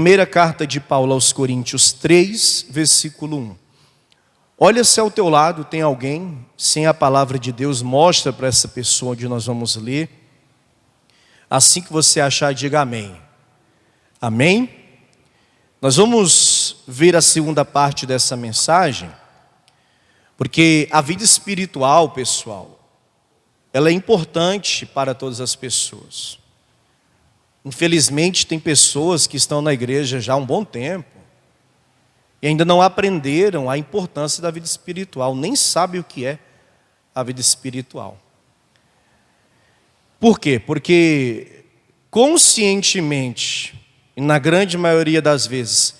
Primeira carta de Paulo aos Coríntios 3, versículo 1. Olha se ao teu lado tem alguém sem a palavra de Deus, mostra para essa pessoa onde nós vamos ler. Assim que você achar, diga amém. Amém? Nós vamos ver a segunda parte dessa mensagem, porque a vida espiritual, pessoal, ela é importante para todas as pessoas. Infelizmente, tem pessoas que estão na igreja já há um bom tempo e ainda não aprenderam a importância da vida espiritual, nem sabem o que é a vida espiritual. Por quê? Porque conscientemente, e na grande maioria das vezes,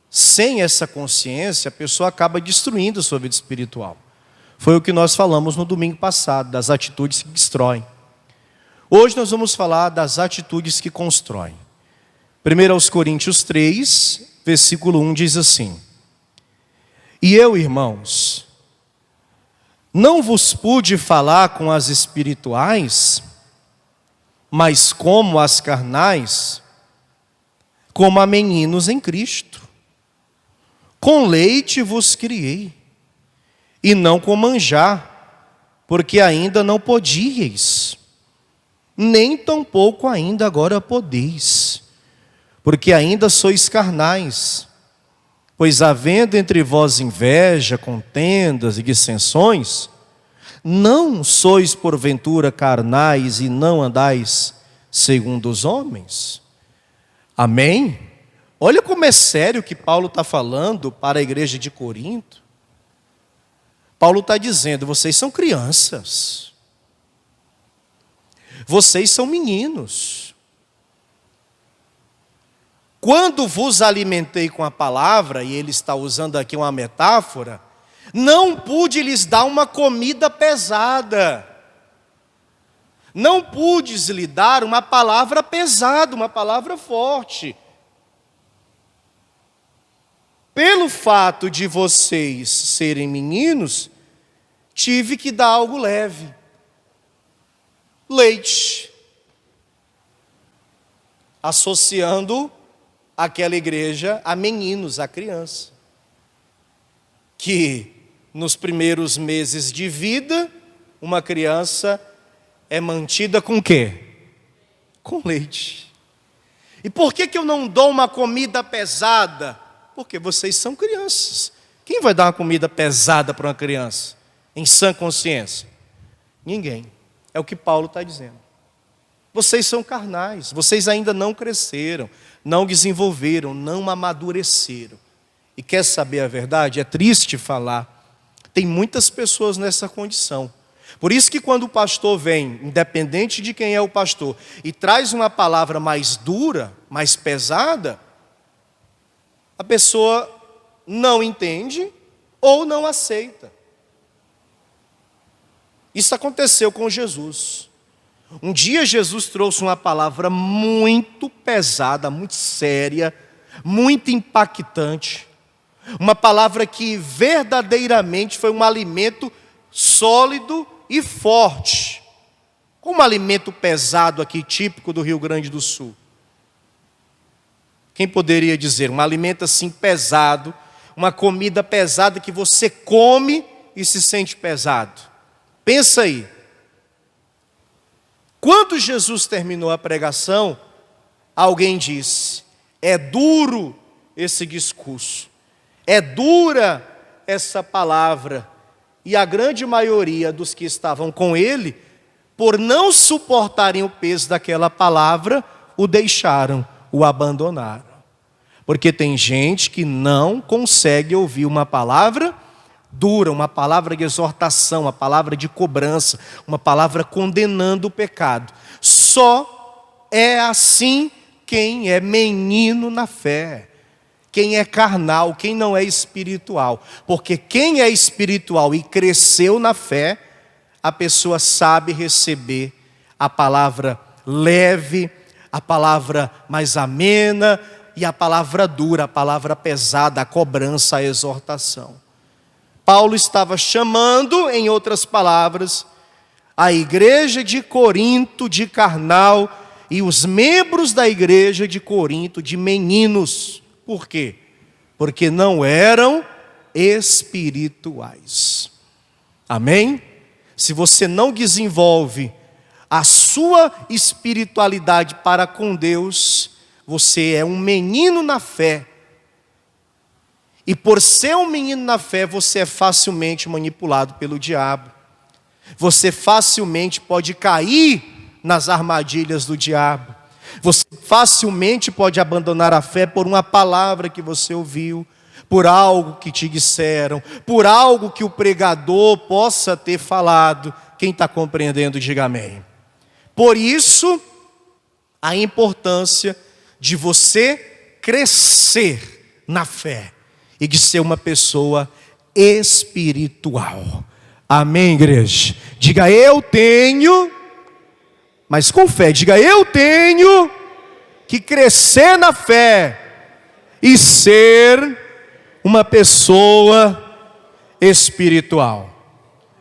sem essa consciência, a pessoa acaba destruindo a sua vida espiritual. Foi o que nós falamos no domingo passado, das atitudes que destroem. Hoje nós vamos falar das atitudes que constroem. 1 Coríntios 3, versículo 1 diz assim: E eu, irmãos, não vos pude falar com as espirituais, mas como as carnais, como a meninos em Cristo. Com leite vos criei, e não com manjar, porque ainda não podíeis, nem tampouco ainda agora podeis, porque ainda sois carnais. Pois havendo entre vós inveja, contendas e dissensões, não sois porventura carnais e não andais segundo os homens? Amém? Olha como é sério que Paulo está falando para a igreja de Corinto. Paulo está dizendo: vocês são crianças. Vocês são meninos. Quando vos alimentei com a palavra, e ele está usando aqui uma metáfora, não pude lhes dar uma comida pesada. Não pude lhes dar uma palavra pesada, uma palavra forte. Pelo fato de vocês serem meninos, tive que dar algo leve. Leite, associando aquela igreja a meninos, a criança, que nos primeiros meses de vida, uma criança é mantida com o quê? Com leite. E por que eu não dou uma comida pesada? Porque vocês são crianças. Quem vai dar uma comida pesada para uma criança, em sã consciência? Ninguém. É o que Paulo está dizendo. Vocês são carnais, vocês ainda não cresceram, não desenvolveram, não amadureceram. E quer saber a verdade? É triste falar. Tem muitas pessoas nessa condição. Por isso que quando o pastor vem, independente de quem é o pastor, e traz uma palavra mais dura, mais pesada, a pessoa não entende ou não aceita. Isso aconteceu com Jesus. Um dia Jesus trouxe uma palavra muito pesada, muito séria, muito impactante. Uma palavra que verdadeiramente foi um alimento sólido e forte. Como um alimento pesado aqui, típico do Rio Grande do Sul. Quem poderia dizer? Um alimento assim pesado, uma comida pesada que você come e se sente pesado. Pensa aí. Quando Jesus terminou a pregação, alguém disse: é duro esse discurso, é dura essa palavra. E a grande maioria dos que estavam com ele, por não suportarem o peso daquela palavra, o deixaram, o abandonaram. Porque tem gente que não consegue ouvir uma palavra dura, uma palavra de exortação, uma palavra de cobrança, uma palavra condenando o pecado. Só é assim quem é menino na fé, quem é carnal, quem não é espiritual. Porque quem é espiritual e cresceu na fé, a pessoa sabe receber a palavra leve, a palavra mais amena e a palavra dura, a palavra pesada, a cobrança, a exortação. Paulo estava chamando, em outras palavras, a igreja de Corinto de carnal e os membros da igreja de Corinto de meninos. Por quê? Porque não eram espirituais. Amém? Se você não desenvolve a sua espiritualidade para com Deus, você é um menino na fé. E por ser um menino na fé, você é facilmente manipulado pelo diabo. Você facilmente pode cair nas armadilhas do diabo. Você facilmente pode abandonar a fé por uma palavra que você ouviu, por algo que te disseram, por algo que o pregador possa ter falado. Quem está compreendendo, diga amém. Por isso, a importância de você crescer na fé e de ser uma pessoa espiritual. Amém, igreja? Diga, eu tenho, mas com fé, diga, eu tenho que crescer na fé e ser uma pessoa espiritual.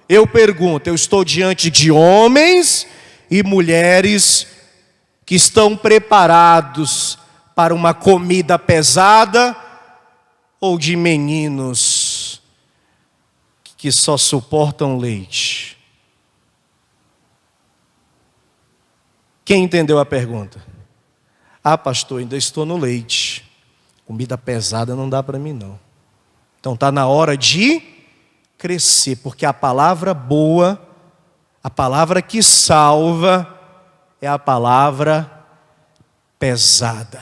Eu pergunto, eu estou diante de homens e mulheres que estão preparados para uma comida pesada, ou de meninos que só suportam leite? Quem entendeu a pergunta? Ah, pastor, ainda estou no leite. Comida pesada não dá para mim não. Então está na hora de crescer, porque a palavra boa, a palavra que salva, é a palavra pesada.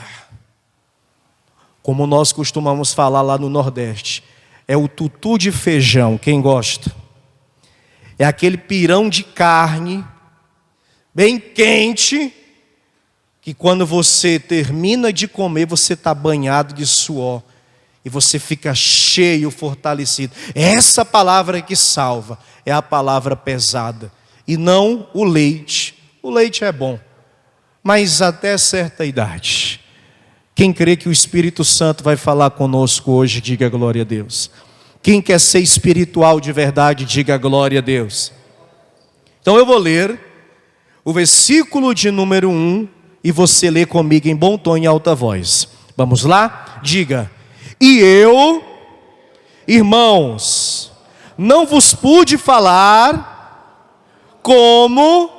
Como nós costumamos falar lá no Nordeste, é o tutu de feijão, quem gosta? É aquele pirão de carne, bem quente, que quando você termina de comer, você está banhado de suor, e você fica cheio, fortalecido. Essa palavra que salva, é a palavra pesada, e não o leite. O leite é bom, mas até certa idade. Quem crê que o Espírito Santo vai falar conosco hoje, diga glória a Deus. Quem quer ser espiritual de verdade, diga glória a Deus. Então eu vou ler o versículo de número 1 e você lê comigo em bom tom e alta voz. Vamos lá? Diga: e eu, irmãos, não vos pude falar como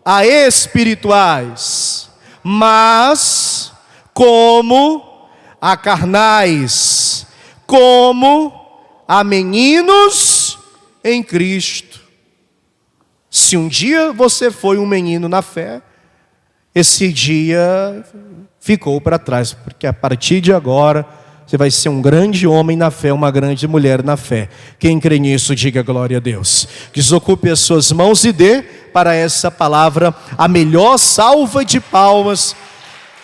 a espirituais, mas como a carnais, como a meninos em Cristo. Se um dia você foi um menino na fé, esse dia ficou para trás, porque a partir de agora você vai ser um grande homem na fé, uma grande mulher na fé. Quem crê nisso, diga glória a Deus. Desocupe as suas mãos e dê para essa palavra a melhor salva de palmas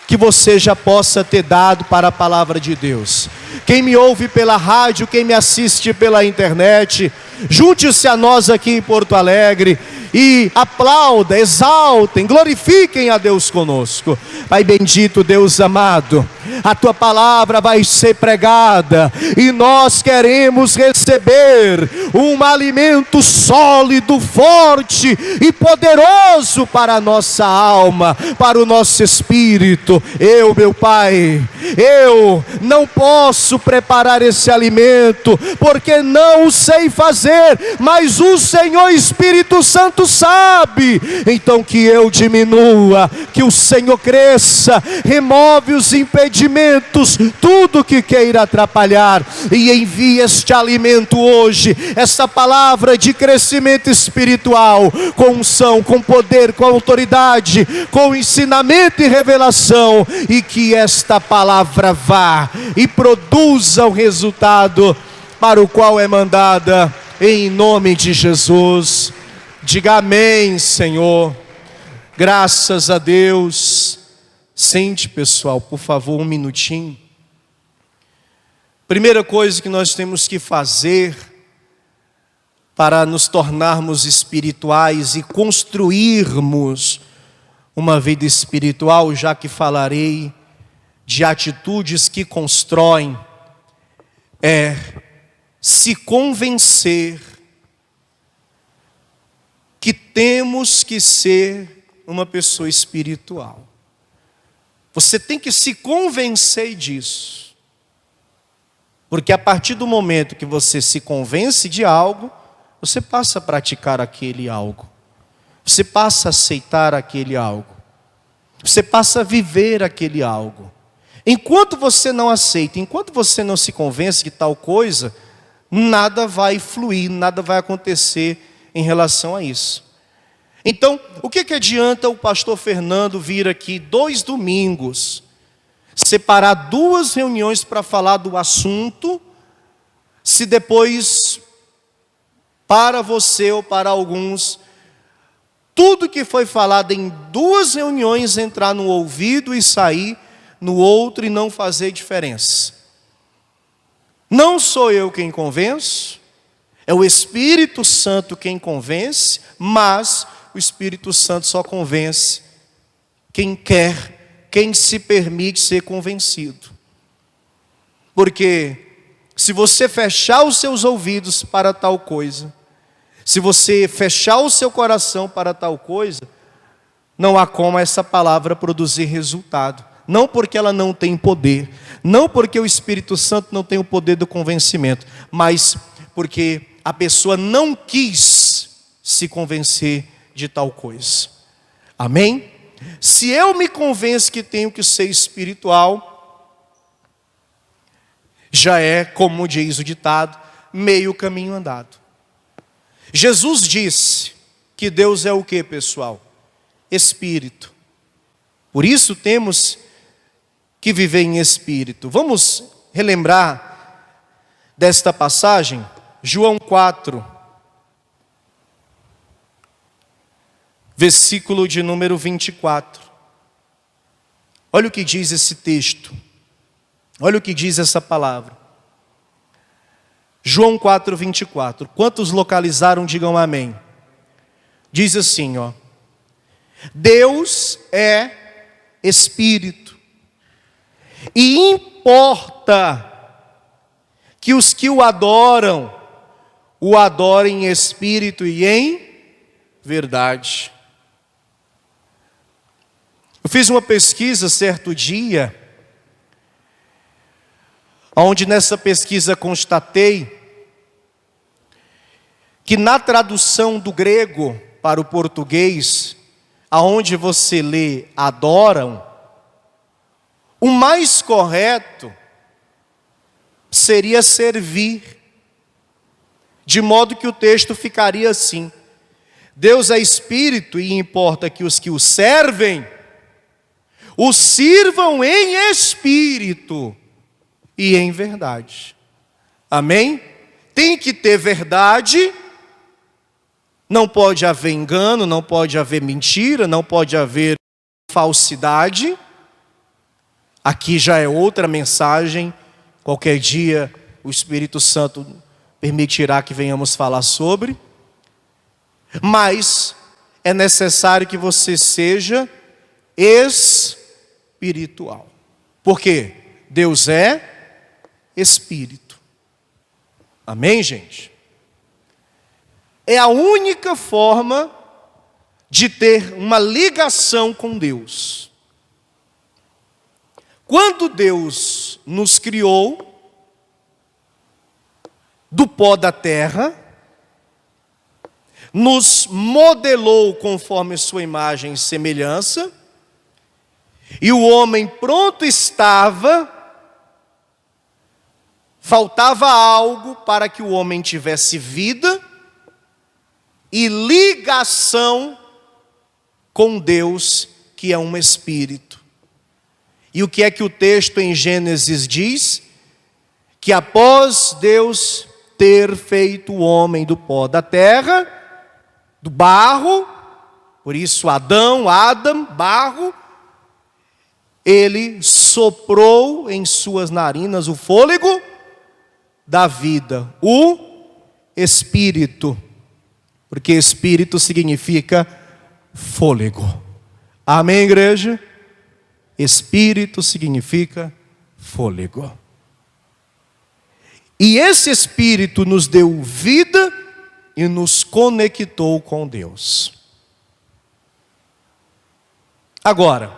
que você já possa ter dado para a palavra de Deus. Quem me ouve pela rádio, quem me assiste pela internet, junte-se a nós aqui em Porto Alegre e aplauda, exaltem, glorifiquem a Deus conosco. Pai bendito, Deus amado, a tua palavra vai ser pregada e nós queremos receber um alimento sólido, forte e poderoso para a nossa alma, para o nosso espírito. Meu Pai, eu não posso preparar esse alimento, porque não o sei fazer, mas o Senhor Espírito Santo sabe. Então que eu diminua, que o Senhor cresça, remove os impedimentos, tudo que queira atrapalhar, e envie este alimento hoje, essa palavra de crescimento espiritual, com unção, com poder, com autoridade, com ensinamento e revelação, e que esta palavra vá e produza o resultado para o qual é mandada, em nome de Jesus. Diga amém, Senhor. Graças a Deus. Sente, pessoal, por favor, um minutinho. Primeira coisa que nós temos que fazer para nos tornarmos espirituais e construirmos uma vida espiritual, já que falarei de atitudes que constroem, é se convencer que temos que ser uma pessoa espiritual. Você tem que se convencer disso. Porque a partir do momento que você se convence de algo, você passa a praticar aquele algo. Você passa a aceitar aquele algo. Você passa a viver aquele algo. Enquanto você não aceita, enquanto você não se convence de tal coisa, nada vai fluir, nada vai acontecer em relação a isso. Então, o que adianta o pastor Fernando vir aqui 2 domingos, separar 2 reuniões para falar do assunto, se depois, para você ou para alguns, tudo que foi falado em 2 reuniões entrar no ouvido e sair no outro e não fazer diferença? Não sou eu quem convenço, é o Espírito Santo quem convence, mas o Espírito Santo só convence quem quer, quem se permite ser convencido. Porque se você fechar os seus ouvidos para tal coisa, se você fechar o seu coração para tal coisa, não há como essa palavra produzir resultado. Não porque ela não tem poder, não porque o Espírito Santo não tem o poder do convencimento, mas porque a pessoa não quis se convencer de tal coisa. Amém? Se eu me convenço que tenho que ser espiritual, já é, como diz o ditado, meio caminho andado. Jesus disse que Deus é o que, pessoal? Espírito. Por isso temos que viver em espírito. Vamos relembrar desta passagem? João 4, versículo de número 24. Olha o que diz esse texto. Olha o que diz essa palavra. João 4, 24. Quantos localizaram, digam amém. Diz assim, ó. Deus é espírito. E importa que os que o adorem em espírito e em verdade. Eu fiz uma pesquisa certo dia, onde nessa pesquisa constatei que na tradução do grego para o português, aonde você lê adoram, o mais correto seria servir, de modo que o texto ficaria assim: Deus é espírito e importa que os que o servem, o sirvam em espírito e em verdade. Amém? Tem que ter verdade, não pode haver engano, não pode haver mentira, não pode haver falsidade. Aqui já é outra mensagem, qualquer dia o Espírito Santo permitirá que venhamos falar sobre. Mas é necessário que você seja espiritual. Por quê? Deus é espírito. Amém, gente? É a única forma de ter uma ligação com Deus. Quando Deus nos criou do pó da terra, nos modelou conforme sua imagem e semelhança, e o homem pronto estava, faltava algo para que o homem tivesse vida e ligação com Deus, que é um espírito. E o que é que o texto em Gênesis diz? Que após Deus ter feito o homem do pó da terra, do barro, por isso Adão, barro, ele soprou em suas narinas o fôlego da vida, o espírito, porque espírito significa fôlego. Amém, igreja? Espírito significa fôlego. E esse Espírito nos deu vida e nos conectou com Deus. Agora,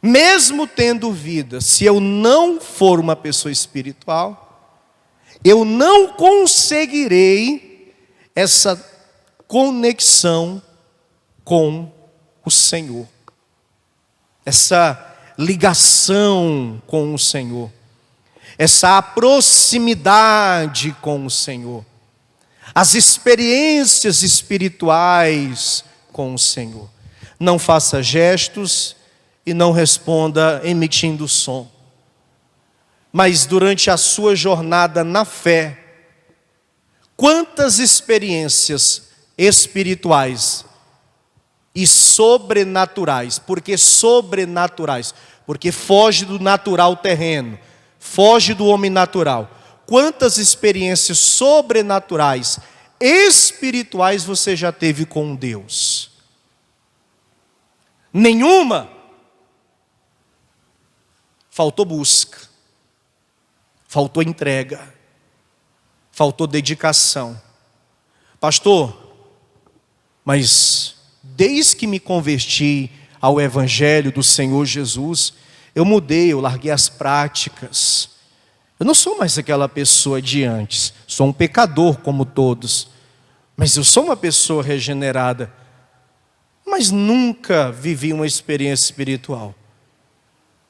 mesmo tendo vida, se eu não for uma pessoa espiritual, eu não conseguirei essa conexão com o Senhor, essa ligação com o Senhor, essa proximidade com o Senhor, as experiências espirituais com o Senhor. Não faça gestos e não responda emitindo som. Mas durante a sua jornada na fé, quantas experiências espirituais e sobrenaturais, porque foge do natural terreno, foge do homem natural. Quantas experiências sobrenaturais, espirituais você já teve com Deus? Nenhuma? Faltou busca, faltou entrega, faltou dedicação. Pastor, mas desde que me converti ao Evangelho do Senhor Jesus, eu mudei, eu larguei as práticas. Eu não sou mais aquela pessoa de antes, sou um pecador como todos, mas eu sou uma pessoa regenerada, mas nunca vivi uma experiência espiritual.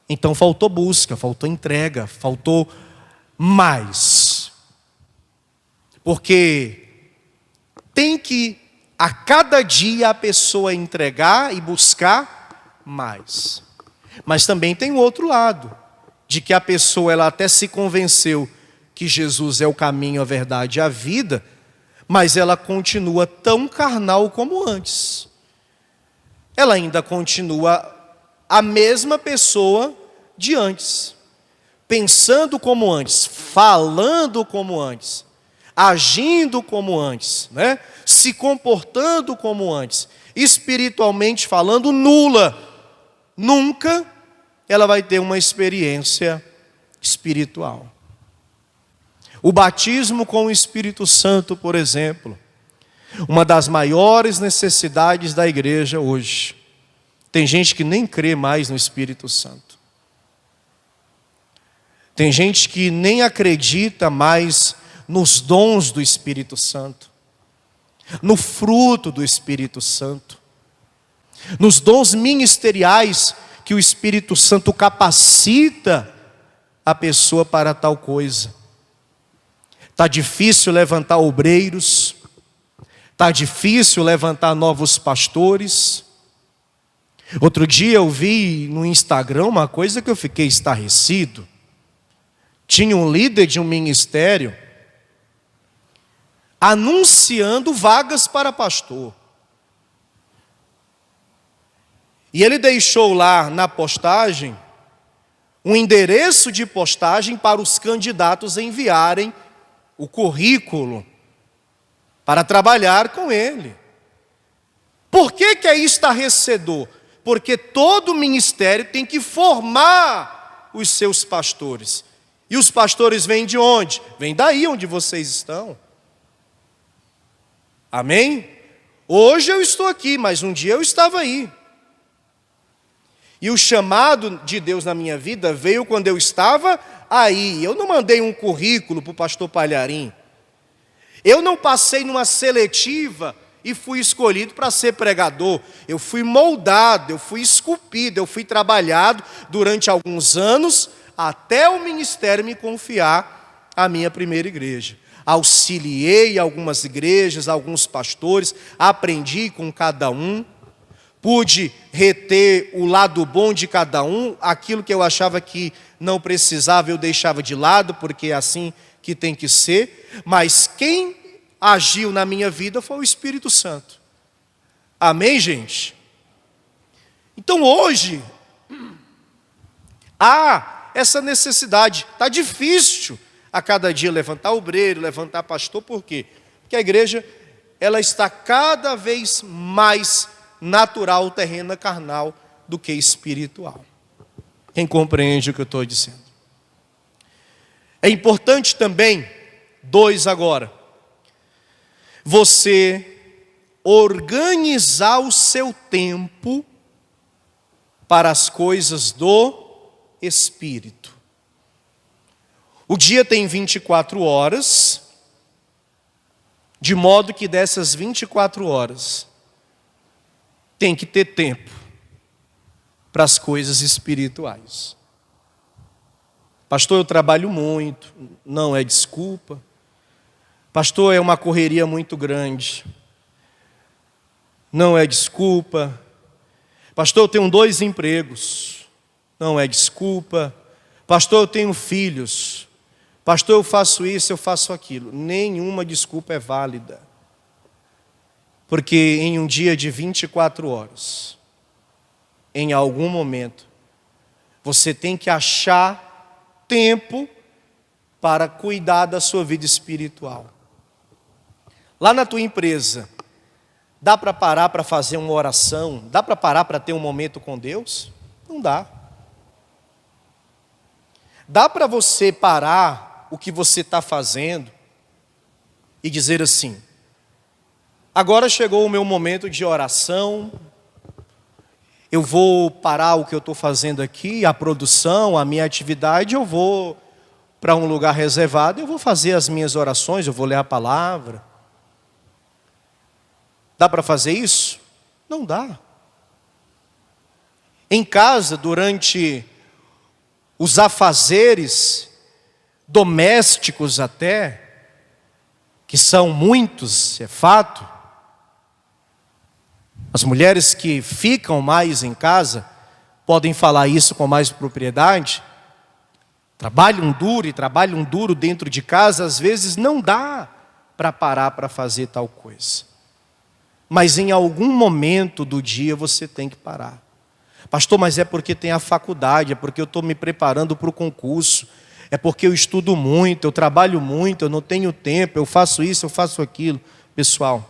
Então faltou busca, faltou entrega, faltou mais. Porque tem que a cada dia a pessoa entregar e buscar mais. Mas também tem o outro lado, de que a pessoa ela até se convenceu que Jesus é o caminho, a verdade e a vida, mas ela continua tão carnal como antes. Ela ainda continua a mesma pessoa de antes, pensando como antes, falando como antes, agindo como antes, né? Se comportando como antes, espiritualmente falando, nula. Nunca ela vai ter uma experiência espiritual. O batismo com o Espírito Santo, por exemplo, uma das maiores necessidades da igreja hoje. Tem gente que nem crê mais no Espírito Santo. Tem gente que nem acredita mais nos dons do Espírito Santo, no fruto do Espírito Santo, nos dons ministeriais que o Espírito Santo capacita a pessoa para tal coisa. Está difícil levantar obreiros, está difícil levantar novos pastores. Outro dia eu vi no Instagram uma coisa que eu fiquei estarrecido. Tinha um líder de um ministério anunciando vagas para pastor. E ele deixou lá na postagem um endereço de postagem para os candidatos enviarem o currículo para trabalhar com ele. Por que é estarrecedor? Porque todo ministério tem que formar os seus pastores. E os pastores vêm de onde? Vêm daí onde vocês estão. Amém? Hoje eu estou aqui, mas um dia eu estava aí. E o chamado de Deus na minha vida veio quando eu estava aí. Eu não mandei um currículo para o pastor Palharim. Eu não passei numa seletiva e fui escolhido para ser pregador. Eu fui moldado, eu fui esculpido, eu fui trabalhado durante alguns anos até o ministério me confiar a minha primeira igreja. Auxiliei algumas igrejas, alguns pastores, aprendi com cada um, pude reter o lado bom de cada um, aquilo que eu achava que não precisava eu deixava de lado, porque é assim que tem que ser, mas quem agiu na minha vida foi o Espírito Santo. Amém, gente? Então hoje, há essa necessidade, está difícil a cada dia levantar obreiro, levantar pastor, por quê? Porque a igreja, ela está cada vez mais natural, terrena, carnal, do que espiritual. Quem compreende o que eu estou dizendo? É importante também, 2 agora, você organizar o seu tempo para as coisas do Espírito. O dia tem 24 horas, de modo que dessas 24 horas, tem que ter tempo para as coisas espirituais. Pastor, eu trabalho muito, não é desculpa. Pastor, é uma correria muito grande, não é desculpa. Pastor, eu tenho 2 empregos, não é desculpa. Pastor, eu tenho filhos. Pastor, eu faço isso, eu faço aquilo. Nenhuma desculpa é válida. Porque em um dia de 24 horas, em algum momento, você tem que achar tempo para cuidar da sua vida espiritual. Lá na tua empresa, dá para parar para fazer uma oração? Dá para parar para ter um momento com Deus? Não dá. Dá para você parar o que você está fazendo e dizer assim: agora chegou o meu momento de oração, eu vou parar o que eu estou fazendo aqui, a produção, a minha atividade, eu vou para um lugar reservado, eu vou fazer as minhas orações, eu vou ler a palavra. Dá para fazer isso? Não dá. Em casa, durante os afazeres domésticos até, que são muitos, é fato, as mulheres que ficam mais em casa podem falar isso com mais propriedade. Trabalham duro dentro de casa, às vezes não dá para parar para fazer tal coisa. Mas em algum momento do dia você tem que parar. Pastor, mas é porque tem a faculdade, é porque eu estou me preparando para o concurso, é porque eu estudo muito, eu trabalho muito, eu não tenho tempo, eu faço isso, eu faço aquilo. Pessoal,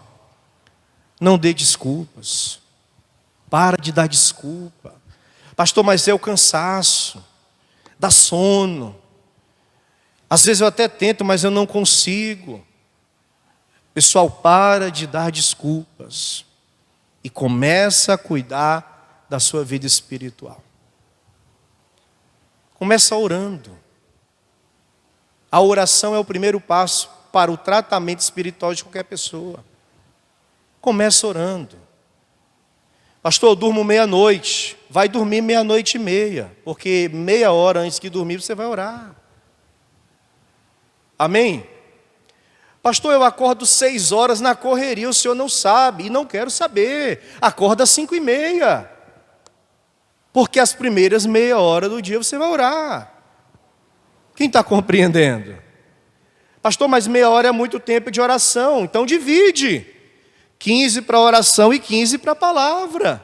não dê desculpas. Para de dar desculpa. Pastor, mas é o cansaço, dá sono. Às vezes eu até tento, mas eu não consigo. Pessoal, para de dar desculpas e começa a cuidar da sua vida espiritual. Começa orando. A oração é o primeiro passo para o tratamento espiritual de qualquer pessoa. Começa orando. Pastor, eu durmo meia-noite. Vai dormir 00:30, porque meia hora antes de dormir você vai orar. Amém? Pastor, eu acordo 6 horas na correria, o senhor não sabe, e não quero saber. Acorda às 5:30. Porque as primeiras meia hora do dia você vai orar. Quem está compreendendo? Pastor, mas meia hora é muito tempo de oração, então divide. 15 para oração e 15 para a palavra.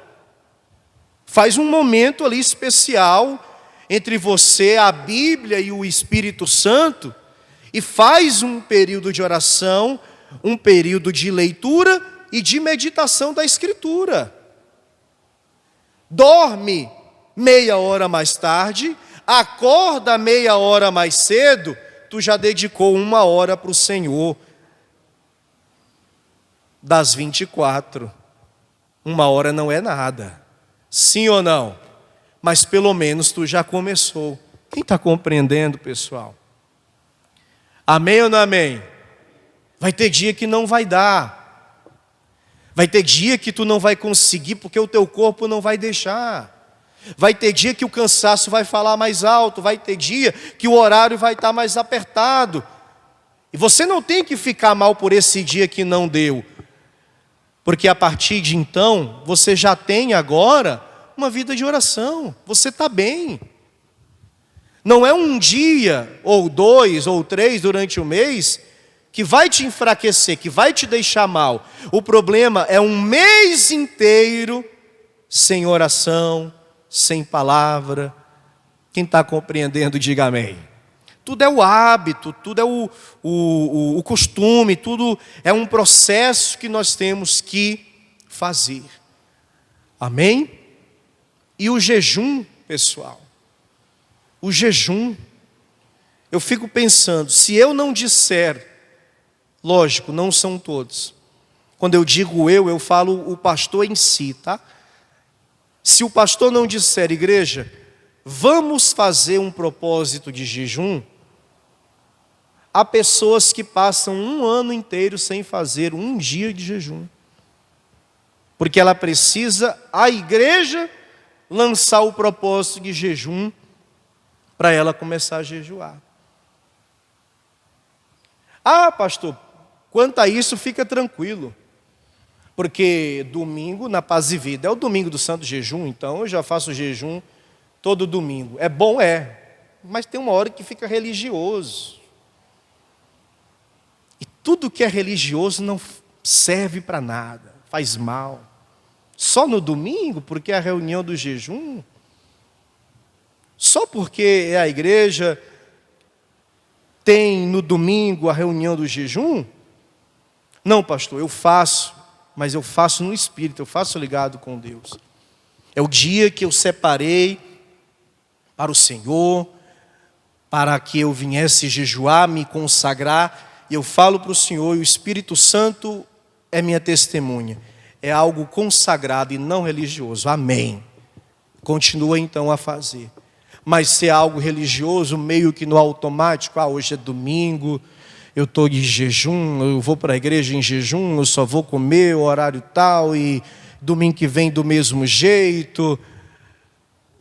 Faz um momento ali especial entre você, a Bíblia e o Espírito Santo, e faz um período de oração, um período de leitura e de meditação da Escritura. Dorme meia hora mais tarde, acorda meia hora mais cedo, tu já dedicou 1 hora para o Senhor. Das 24, 1 hora não é nada. Sim ou não? Mas pelo menos tu já começou. Quem está compreendendo, pessoal? Amém ou não amém? Vai ter dia que não vai dar. Vai ter dia que tu não vai conseguir porque o teu corpo não vai deixar. Vai ter dia que o cansaço vai falar mais alto. Vai ter dia que o horário vai estar mais apertado. E você não tem que ficar mal por esse dia que não deu. Porque a partir de então, você já tem agora uma vida de oração. Você está bem. Não é um dia, ou 2, ou 3 durante o mês, que vai te enfraquecer, que vai te deixar mal. O problema é um mês inteiro sem oração, sem palavra. Quem está compreendendo, diga amém. Tudo é o hábito, tudo é o costume, tudo é um processo que nós temos que fazer. Amém? E o jejum, pessoal. O jejum. Eu fico pensando, se eu não disser, lógico, não são todos. Quando eu digo eu falo o pastor em si, tá? Se o pastor não disser, igreja, vamos fazer um propósito de jejum, há pessoas que passam um ano inteiro sem fazer um dia de jejum. Porque ela precisa, a igreja, lançar o propósito de jejum para ela começar a jejuar. Ah, pastor, quanto a isso, fica tranquilo. Porque domingo, na Paz e Vida, é o domingo do Santo Jejum, então eu já faço jejum todo domingo. É bom, mas tem uma hora que fica religioso. E tudo que é religioso não serve para nada, faz mal. Só no domingo, porque é a reunião do jejum? Só porque a igreja tem no domingo a reunião do jejum? Não, pastor, eu faço, mas eu faço no Espírito, eu faço ligado com Deus. É o dia que eu separei para o Senhor, para que eu viesse jejuar, me consagrar, e eu falo para o Senhor, e o Espírito Santo é minha testemunha. É algo consagrado e não religioso. Amém. Continua então a fazer. Mas se é algo religioso, meio que no automático, hoje é domingo, eu estou de jejum, eu vou para a igreja em jejum, eu só vou comer o horário tal, e domingo que vem do mesmo jeito.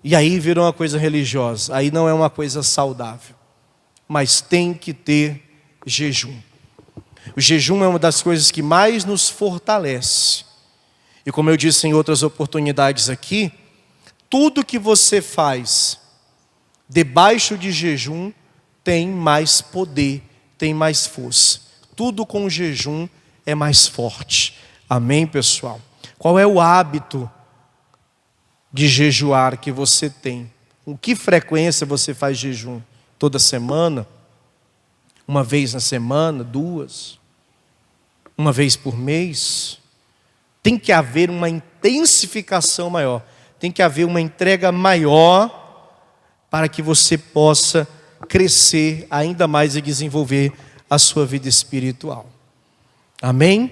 E aí virou uma coisa religiosa. Aí não é uma coisa saudável. Mas tem que ter jejum. O jejum é uma das coisas que mais nos fortalece. E como eu disse em outras oportunidades aqui, tudo que você faz debaixo de jejum tem mais poder, tem mais força. Tudo com jejum é mais forte. Amém, pessoal? Qual é o hábito de jejuar que você tem? Com que frequência você faz jejum? Toda semana? Uma vez na semana? Duas? Uma vez por mês? Tem que haver uma intensificação maior. Tem que haver uma entrega maior para que você possa crescer ainda mais e desenvolver a sua vida espiritual. Amém?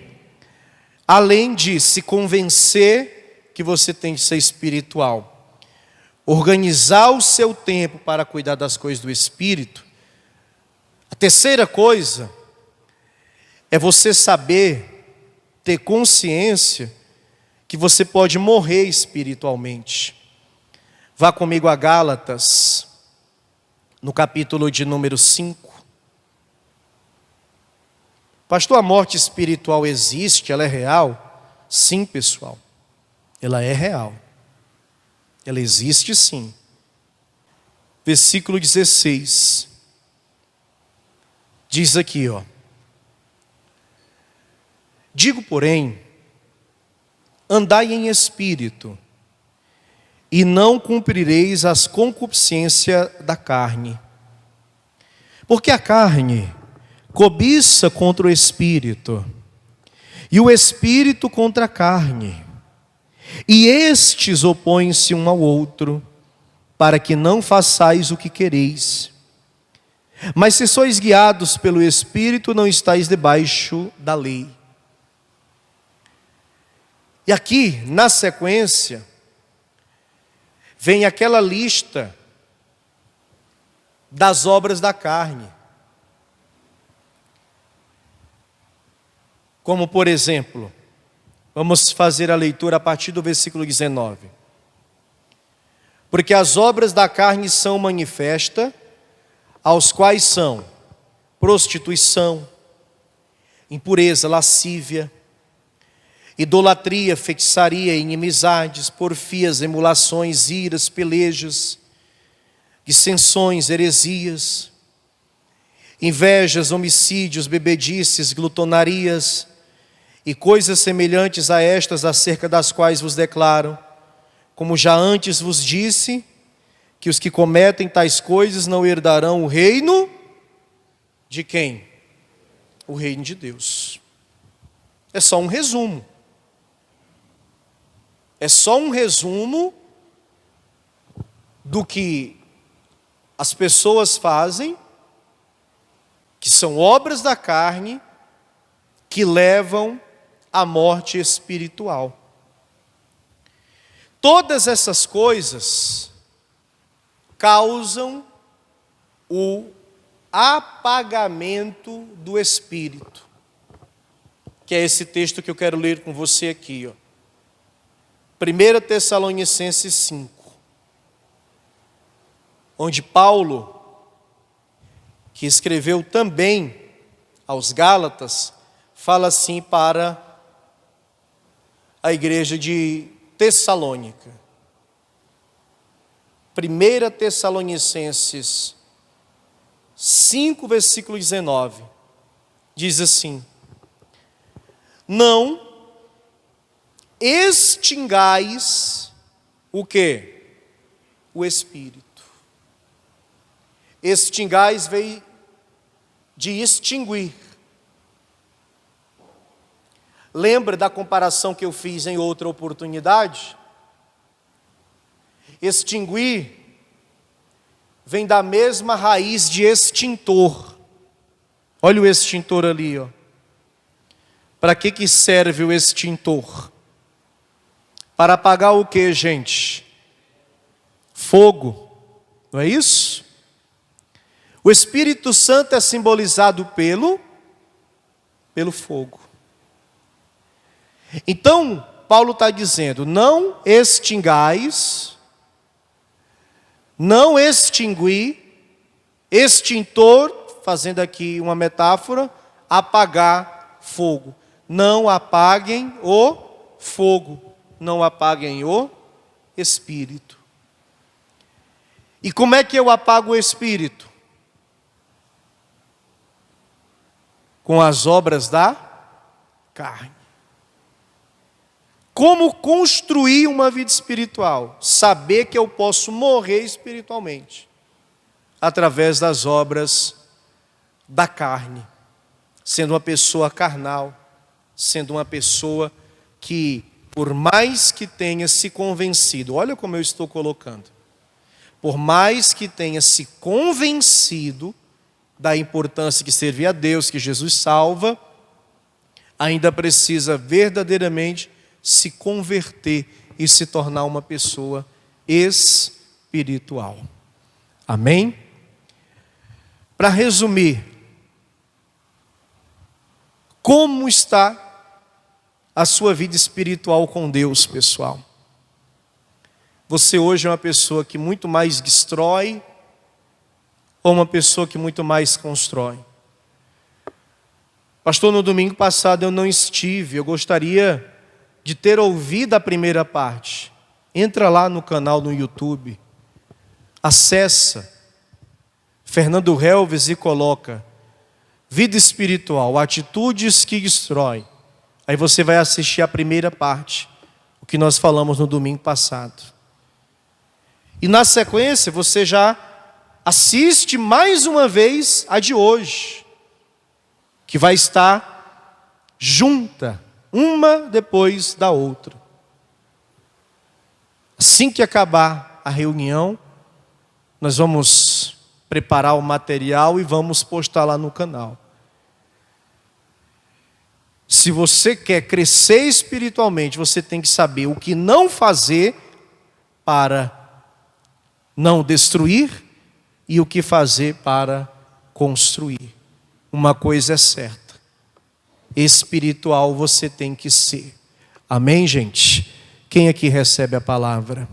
Além de se convencer que você tem que ser espiritual, organizar o seu tempo para cuidar das coisas do Espírito. A terceira coisa é você saber, ter consciência que você pode morrer espiritualmente. Vá comigo a Gálatas, no capítulo de número 5. Pastor, a morte espiritual existe? Ela é real? Sim, pessoal. Ela é real. Ela existe sim. Versículo 16. Diz aqui, digo, porém, andai em espírito, e não cumprireis as concupiscências da carne. Porque a carne cobiça contra o espírito, e o espírito contra a carne. E estes opõem-se um ao outro, para que não façais o que quereis. Mas se sois guiados pelo Espírito, não estáis debaixo da lei. E aqui, na sequência, vem aquela lista das obras da carne. Como, por exemplo, vamos fazer a leitura a partir do versículo 19. Porque as obras da carne são manifestas, aos quais são prostituição, impureza, lascívia, idolatria, feitiçaria, inimizades, porfias, emulações, iras, pelejas, dissensões, heresias, invejas, homicídios, bebedices, glutonarias e coisas semelhantes a estas, acerca das quais vos declaro, como já antes vos disse, que os que cometem tais coisas não herdarão o reino de quem? O reino de Deus. É só um resumo. É só um resumo do que as pessoas fazem, que são obras da carne, que levam à morte espiritual. Todas essas coisas causam o apagamento do espírito, que é esse texto que eu quero ler com você aqui, ó. 1 Tessalonicenses 5, onde Paulo, que escreveu também aos Gálatas, fala assim para a igreja de Tessalônica. 1 Tessalonicenses 5, versículo 19, diz assim: não extingais o quê? O Espírito. Extingais veio de extinguir. Lembra da comparação que eu fiz em outra oportunidade? Extinguir vem da mesma raiz de extintor. Olha o extintor ali, ó. Para que serve o extintor? Para apagar o que, gente? Fogo, não é isso? O Espírito Santo é simbolizado pelo fogo. Então, Paulo está dizendo, não extingais, não extinguir, extintor, fazendo aqui uma metáfora, apagar fogo. Não apaguem o fogo, não apaguem o Espírito. E como é que eu apago o Espírito? Com as obras da carne. Como construir uma vida espiritual? Saber que eu posso morrer espiritualmente através das obras da carne, sendo uma pessoa carnal, sendo uma pessoa que, por mais que tenha se convencido, olha como eu estou colocando, por mais que tenha se convencido da importância que servir a Deus, que Jesus salva, ainda precisa verdadeiramente se converter e se tornar uma pessoa espiritual. Amém? Para resumir, como está a sua vida espiritual com Deus, pessoal? Você hoje é uma pessoa que muito mais destrói ou uma pessoa que muito mais constrói? Pastor, no domingo passado eu não estive, eu gostaria de ter ouvido a primeira parte. Entra lá no canal no YouTube, acessa Fernando Helves e coloca vida espiritual, atitudes que destroem. Aí você vai assistir a primeira parte, o que nós falamos no domingo passado. E na sequência você já assiste mais uma vez a de hoje, que vai estar junta, uma depois da outra. Assim que acabar a reunião, nós vamos preparar o material e vamos postar lá no canal. Se você quer crescer espiritualmente, você tem que saber o que não fazer para não destruir e o que fazer para construir. Uma coisa é certa: espiritual você tem que ser. Amém, gente? Quem aqui recebe a palavra?